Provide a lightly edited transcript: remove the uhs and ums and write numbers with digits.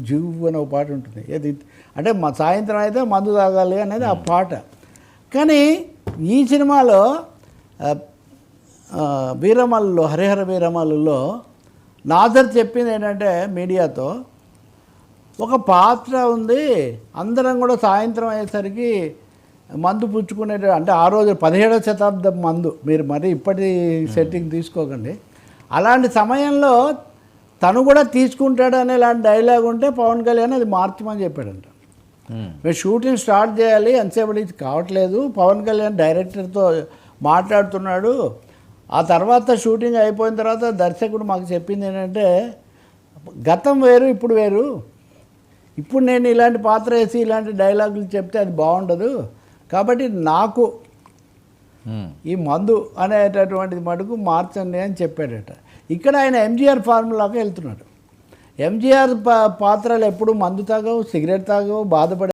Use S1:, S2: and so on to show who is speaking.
S1: జీవు అనే ఒక పాట ఉంటుంది. ఏది అంటే మా సాయంత్రం అయితే మందు తాగాలి అనేది ఆ పాట. కానీ ఈ సినిమాలో వీరమల్లులో హరిహర వీరమల్లులో నాజర్ చెప్పింది ఏంటంటే మీడియాతో, ఒక పాత్ర ఉంది, అందరం కూడా సాయంత్రం అయ్యేసరికి మందు పుచ్చుకునే, అంటే ఆ రోజు 17వ శతాబ్దం మందు, మీరు మరి ఇప్పటి సెట్టింగ్ తీసుకోకండి, అలాంటి సమయంలో తను కూడా తీసుకుంటాడు అనే ఇలాంటి డైలాగ్ ఉంటే పవన్ కళ్యాణ్ అది మార్చమని చెప్పాడంట. మేము షూటింగ్ స్టార్ట్ చేయాలి, ఎంతసేపటికి కావట్లేదు, పవన్ కళ్యాణ్ డైరెక్టర్తో మాట్లాడుతున్నాడు, ఆ తర్వాత షూటింగ్ అయిపోయిన తర్వాత దర్శకుడు మాకు చెప్పింది ఏంటంటే, గతం వేరు ఇప్పుడు వేరు, ఇప్పుడు నేను ఇలాంటి పాత్ర వేసి ఇలాంటి డైలాగులు చెప్తే అది బాగుండదు, కాబట్టి నాకు ఈ మందు అనేటటువంటిది మటుకు మార్చండి అని చెప్పాడట. ఇక్కడ ఆయన ఎంజీఆర్ ఫార్ములాగా వెళ్తున్నాడు. ఎంజీఆర్ పాత్రలు ఎప్పుడు మందు తాగవు, సిగరెట్ తాగవు, బాధపడే